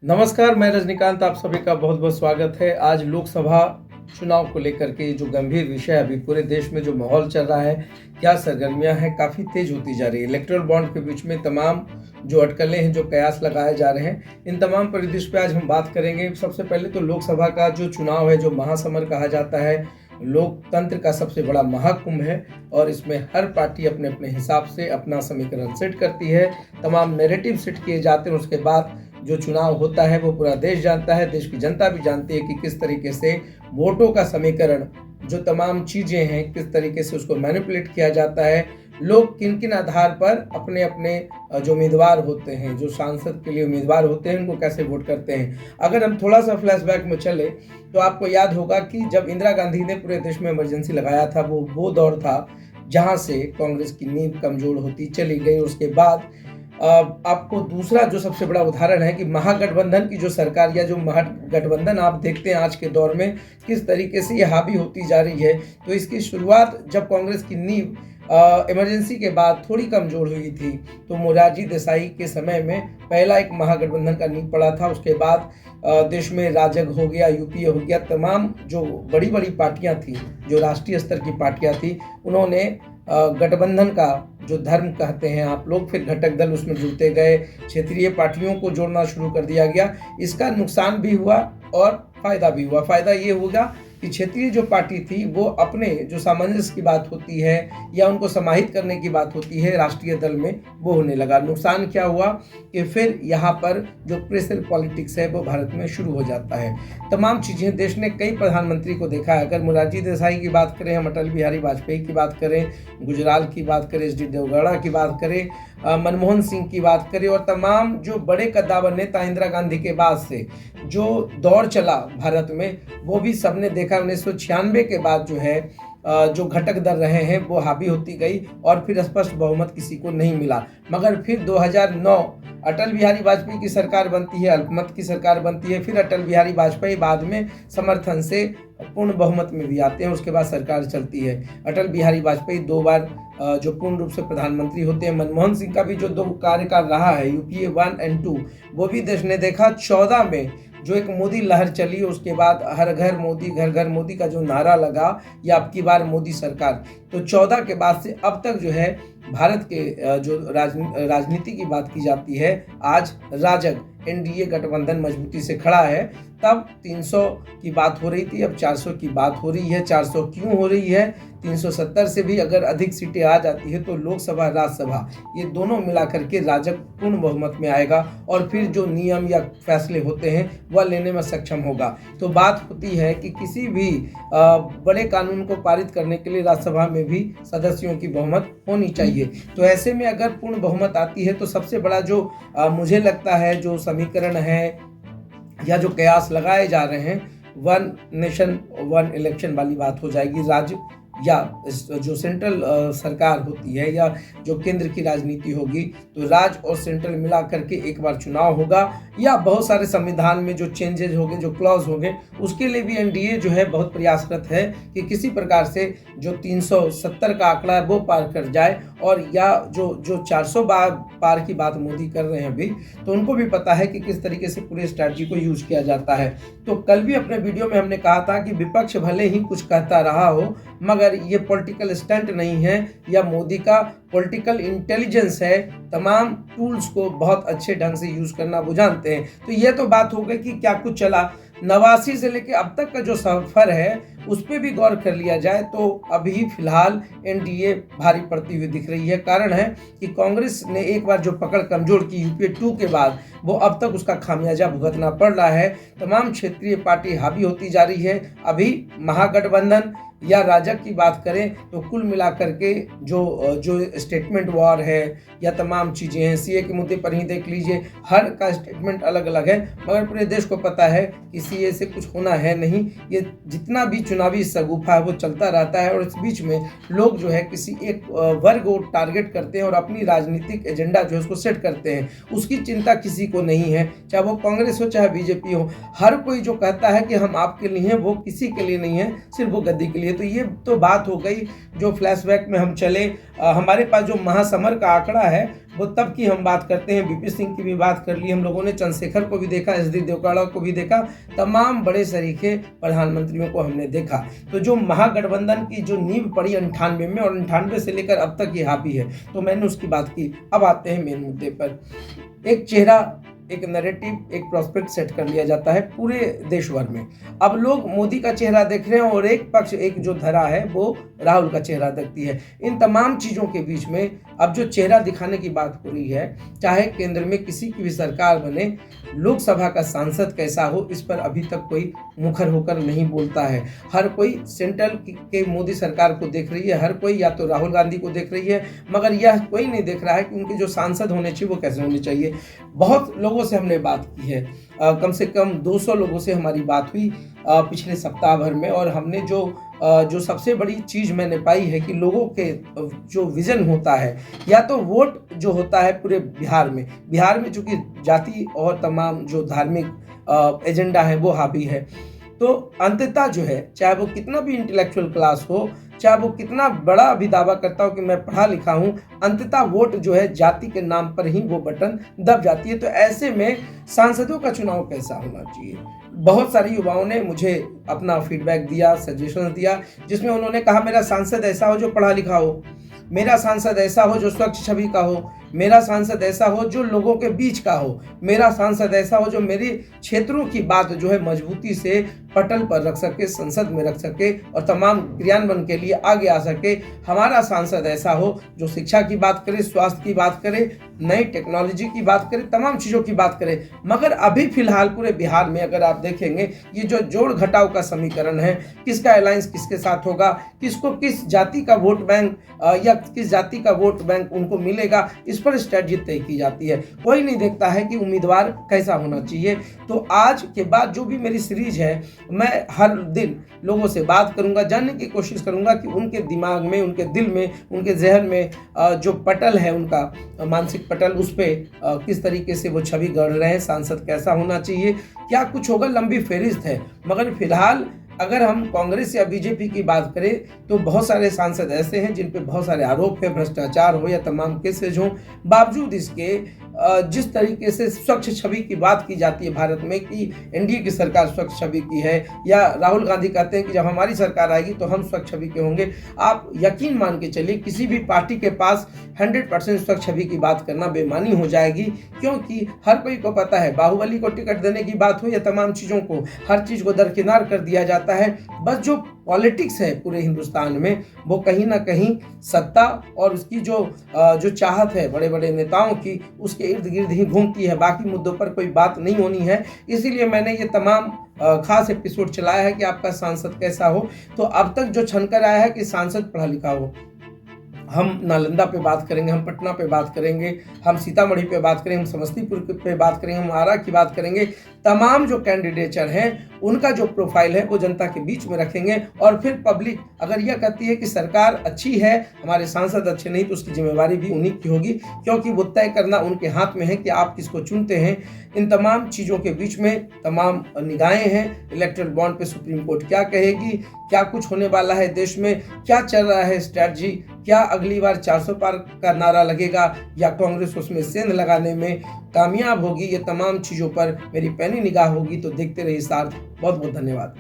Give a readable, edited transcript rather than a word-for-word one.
नमस्कार, मैं रजनीकांत, आप सभी का बहुत बहुत स्वागत है। आज लोकसभा चुनाव को लेकर के जो गंभीर विषय अभी पूरे देश में जो माहौल चल रहा है, क्या सरगर्मियां हैं, काफ़ी तेज होती जा रही है। इलेक्टोरल बॉन्ड के बीच में तमाम जो अटकलें हैं, जो कयास लगाए जा रहे हैं, इन तमाम परिदृश्य पे आज हम बात करेंगे। सबसे पहले तो लोकसभा का जो चुनाव है, जो महासमर कहा जाता है, लोकतंत्र का सबसे बड़ा महाकुंभ है और इसमें हर पार्टी अपने अपने हिसाब से अपना समीकरण सेट करती है, तमाम नैरेटिव सेट किए जाते हैं। उसके बाद जो चुनाव होता है वो पूरा देश जानता है, देश की जनता भी जानती है कि किस तरीके से वोटों का समीकरण, जो तमाम चीज़ें हैं, किस तरीके से उसको मैनिपुलेट किया जाता है। लोग किन किन आधार पर अपने अपने जो उम्मीदवार होते हैं, जो सांसद के लिए उम्मीदवार होते हैं, उनको कैसे वोट करते हैं। अगर हम थोड़ा सा फ्लैशबैक में चले तो आपको याद होगा कि जब इंदिरा गांधी ने पूरे देश में इमरजेंसी लगाया था, वो दौर था जहां से कांग्रेस की नींव कमजोर होती चली गई। उसके बाद आपको दूसरा जो सबसे बड़ा उदाहरण है कि महागठबंधन की जो सरकार या जो महागठबंधन आप देखते हैं आज के दौर में किस तरीके से ये हावी होती जा रही है। तो इसकी शुरुआत जब कांग्रेस की नींव इमरजेंसी के बाद थोड़ी कमजोर हुई थी, तो मोरारजी देसाई के समय में पहला एक महागठबंधन का नींव पड़ा था। उसके बाद देश में राजग हो गया, यूपीए हो गया, तमाम जो बड़ी बड़ी पार्टियां थी, जो राष्ट्रीय स्तर की पार्टियां थी, उन्होंने गठबंधन का जो धर्म कहते हैं आप लोग, फिर घटक दल उसमें जुड़ते गए, क्षेत्रीय पार्टियों को जोड़ना शुरू कर दिया गया। इसका नुकसान भी हुआ और फायदा भी हुआ। फायदा ये होगा कि क्षेत्रीय जो पार्टी थी वो अपने जो सामंजस्य की बात होती है या उनको समाहित करने की बात होती है राष्ट्रीय दल में, वो होने लगा। नुकसान क्या हुआ कि फिर यहाँ पर जो प्रेशर पॉलिटिक्स है वो भारत में शुरू हो जाता है। तमाम चीज़ें, देश ने कई प्रधानमंत्री को देखा है। अगर मोरारजी देसाई की बात करें, हम अटल बिहारी वाजपेयी की बात करें, गुजराल की बात करें, एच डी देवगौड़ा की बात करें, मनमोहन सिंह की बात करें, और तमाम जो बड़े कद्दावर नेता इंदिरा गांधी के बाद से जो दौर चला भारत में, वो भी सबने देखा। 1996 के बाद जो है जो घटक दल रहे हैं वो हावी होती गई और फिर स्पष्ट बहुमत किसी को नहीं मिला। मगर फिर 2009 अटल बिहारी वाजपेयी की सरकार बनती है, अल्पमत की सरकार बनती है। फिर अटल बिहारी वाजपेयी बाद में समर्थन से पूर्ण बहुमत में भी आते हैं, उसके बाद सरकार चलती है। अटल बिहारी वाजपेयी 2 बार जो पूर्ण रूप से प्रधानमंत्री होते हैं। मनमोहन सिंह का भी जो 2 कार्यकाल रहा है, यूपीए 1 और 2, वो भी देश ने देखा। 14 में जो एक मोदी लहर चली, उसके बाद हर घर मोदी, घर घर मोदी का जो नारा लगा, या अब की बार मोदी सरकार, तो 14 के बाद से अब तक जो है भारत के जो राजनीति की बात की जाती है, आज राजग एनडीए गठबंधन मजबूती से खड़ा है। तब 300 की बात हो रही थी, अब 400 की बात हो रही है। 400 क्यों हो रही है? 370 से भी अगर अधिक सीटें आ जाती है तो लोकसभा, राज्यसभा, ये दोनों मिलाकर के राजग पूर्ण बहुमत में आएगा और फिर जो नियम या फैसले होते हैं वह लेने में सक्षम होगा। तो बात होती है कि किसी भी बड़े कानून को पारित करने के लिए राज्यसभा में भी सदस्यों की बहुमत होनी चाहिए। तो ऐसे में अगर पूर्ण बहुमत आती है तो सबसे बड़ा जो मुझे लगता है जो समीकरण है या जो कयास लगाए जा रहे हैं, 1 नेशन 1 इलेक्शन वाली बात हो जाएगी। राज्य या जो सेंट्रल सरकार होती है या जो केंद्र की राजनीति होगी, तो राज्य और सेंट्रल मिला करके एक बार चुनाव होगा, या बहुत सारे संविधान में जो चेंजेज होंगे, जो क्लॉज होंगे, उसके लिए भी एनडीए जो है बहुत प्रयासरत है कि किसी प्रकार से जो 370 का आंकड़ा है वो पार कर जाए। और या जो 400 पार की बात मोदी कर रहे हैं अभी, तो उनको भी पता है कि किस तरीके से पूरे स्ट्रैटेजी को यूज किया जाता है। तो कल भी अपने वीडियो में हमने कहा था कि विपक्ष भले ही कुछ कहता रहा हो, मगर ये पॉलिटिकल स्टंट नहीं है, या मोदी का पॉलिटिकल इंटेलिजेंस है। तमाम टूल्स को बहुत अच्छे ढंग से यूज करना वो जानते हैं। तो ये तो बात हो गई कि क्या कुछ चला। 89 से लेकर अब तक का जो सफर है उस पर भी गौर कर लिया जाए तो अभी फिलहाल एनडीए भारी पड़ती हुई दिख रही है। कारण है कि कांग्रेस ने एक बार जो पकड़ कमजोर की यूपीए 2 के बाद, वो अब तक उसका खामियाजा भुगतना पड़ रहा है। तमाम क्षेत्रीय पार्टी हावी होती जा रही है। अभी महागठबंधन या राजग की बात करें तो कुल मिलाकर के जो स्टेटमेंट वॉर है या तमाम चीज़ें हैं, सीए के मुद्दे पर ही देख लीजिए, हर का स्टेटमेंट अलग अलग है। मगर पूरे देश को पता है कि सीए से कुछ होना है नहीं। ये जितना भी चुनावी शगुफा है वो चलता रहता है, और इस बीच में लोग जो है किसी एक वर्ग को टारगेट करते हैं और अपनी राजनीतिक एजेंडा जो है उसको सेट करते हैं। उसकी चिंता किसी को नहीं है, चाहे वो कांग्रेस हो चाहे बीजेपी हो। हर कोई जो कहता है कि हम आपके लिए हैं, वो किसी के लिए नहीं है, सिर्फ वो गद्दी के लिए। तो ये तो बात हो गई जो फ्लैशबैक में हम चले। हमारे पास जो महासमर का आंकड़ा है वो तब की हम बात करते हैं। वीपी सिंह की भी बात कर ली हम लोगों ने, चंद्रशेखर को भी देखा, एसडी देवगौड़ा को भी देखा, तमाम बड़े सरीखे प्रधानमंत्रियों को हमने देखा। तो जो महागठबंधन की जो नींव पड़ी 98 में और 98 से लेकर अब तक ये हावी है, तो मैंने उसकी बात की। अब आते हैं मेन मुद्दे पर। एक चेहरा, एक नैरेटिव, एक प्रोस्पेक्ट सेट कर लिया जाता है पूरे देश भर में। अब लोग मोदी का चेहरा देख रहे हैं और एक पक्ष, एक जो धरा है वो राहुल का चेहरा दिखती है। इन तमाम चीज़ों के बीच में अब जो चेहरा दिखाने की बात हो रही है, चाहे केंद्र में किसी की भी सरकार बने, लोकसभा का सांसद कैसा हो, इस पर अभी तक कोई मुखर होकर नहीं बोलता है। हर कोई सेंट्रल के मोदी सरकार को देख रही है, हर कोई या तो राहुल गांधी को देख रही है, मगर यह कोई नहीं देख रहा है कि उनके जो सांसद होने चाहिए वो कैसे होने चाहिए। बहुत लोगों से हमने बात की है, कम से कम 200 लोगों से हमारी बात हुई पिछले सप्ताह भर में, और हमने जो सबसे बड़ी चीज़ मैंने पाई है कि लोगों के जो विज़न होता है, या तो वोट जो होता है पूरे बिहार में चूँकि जाति और तमाम जो धार्मिक एजेंडा है वो हावी है, तो अंततः जो है, चाहे वो कितना भी इंटेलेक्चुअल क्लास हो, चाहे वो कितना बड़ा भी दावा करता हो कि मैं पढ़ा लिखा हूँ, अंततः वोट जो है जाति के नाम पर ही वो बटन दब जाती है। तो ऐसे में सांसदों का चुनाव कैसा होना चाहिए? बहुत सारे युवाओं ने मुझे अपना फीडबैक दिया, सजेशन दिया, जिसमें उन्होंने कहा मेरा सांसद ऐसा हो जो पढ़ा लिखा हो, मेरा सांसद ऐसा हो जो स्वच्छ छवि का हो, मेरा सांसद ऐसा हो जो लोगों के बीच का हो, मेरा सांसद ऐसा हो जो मेरे क्षेत्रों की बात जो है मजबूती से पटल पर रख सके, संसद में रख सके और तमाम क्रियान्वयन के लिए आगे आ सके। हमारा सांसद ऐसा हो जो शिक्षा की बात करे, स्वास्थ्य की बात करे, नई टेक्नोलॉजी की बात करे, तमाम चीज़ों की बात करे। मगर अभी फिलहाल पूरे बिहार में अगर आप देखेंगे, ये जो जोड़ घटाव का समीकरण है, किसका अलायंस किसके साथ होगा, किसको किस जाति का वोट बैंक या किस जाति का वोट बैंक उनको मिलेगा, इस पर स्ट्रेटजी तय की जाती है। कोई नहीं देखता है कि उम्मीदवार कैसा होना चाहिए। तो आज के बाद जो भी मेरी सीरीज है, मैं हर दिन लोगों से बात करूंगा, जानने की कोशिश करूंगा कि उनके दिमाग में, उनके दिल में, उनके जहन में जो पटल है, उनका मानसिक पटल, उस पर किस तरीके से वो छवि गढ़ रहे हैं, सांसद कैसा होना चाहिए, क्या कुछ होगा, लंबी फहरिस्त है। मगर फिलहाल अगर हम कांग्रेस या बीजेपी की बात करें तो बहुत सारे सांसद ऐसे हैं जिन पे बहुत सारे आरोप है, भ्रष्टाचार हो या तमाम केसेज हों, बावजूद इसके जिस तरीके से स्वच्छ छवि की बात की जाती है भारत में कि एनडीए की सरकार स्वच्छ छवि की है, या राहुल गांधी कहते हैं कि जब हमारी सरकार आएगी तो हम स्वच्छ छवि के होंगे, आप यकीन मान के चलिए किसी भी पार्टी के पास 100% स्वच्छ छवि की बात करना बेमानी हो जाएगी। क्योंकि हर कोई को पता है, बाहुबली को टिकट देने की बात हो या तमाम चीज़ों को, हर चीज़ को दरकिनार कर दिया जाता है। बस जो पॉलिटिक्स है पूरे हिंदुस्तान में, वो कहीं ना कहीं सत्ता और उसकी जो चाहत है बड़े बड़े नेताओं की, उसके इर्द गिर्द ही घूमती है, बाकी मुद्दों पर कोई बात नहीं होनी है। इसीलिए मैंने ये तमाम खास एपिसोड चलाया है कि आपका सांसद कैसा हो। तो अब तक जो छनकर आया है कि सांसद पढ़ा लिखा हो, हम नालंदा पे बात करेंगे, हम पटना पे बात करेंगे, हम सीतामढ़ी पे बात करेंगे, हम समस्तीपुर पे बात करेंगे, हम आरा की बात करेंगे। तमाम जो कैंडिडेचर हैं उनका जो प्रोफाइल है वो जनता के बीच में रखेंगे, और फिर पब्लिक अगर यह कहती है कि सरकार अच्छी है, हमारे सांसद अच्छे नहीं, तो उसकी जिम्मेवारी भी उन्हीं की होगी, क्योंकि वो तय करना उनके हाथ में है कि आप किसको चुनते हैं। इन तमाम चीज़ों के बीच में तमाम निगाहें हैं। इलेक्टोरल बॉन्ड पे सुप्रीम कोर्ट क्या कहेगी, क्या कुछ होने वाला है देश में, क्या चल रहा है स्ट्रैटेजी, क्या अगली बार 400 पार का नारा लगेगा या कांग्रेस उसमें सेंध लगाने में कामयाब होगी, ये तमाम चीज़ों पर मेरी पैनी निगाह होगी। तो देखते रहिए साथ। बहुत बहुत धन्यवाद।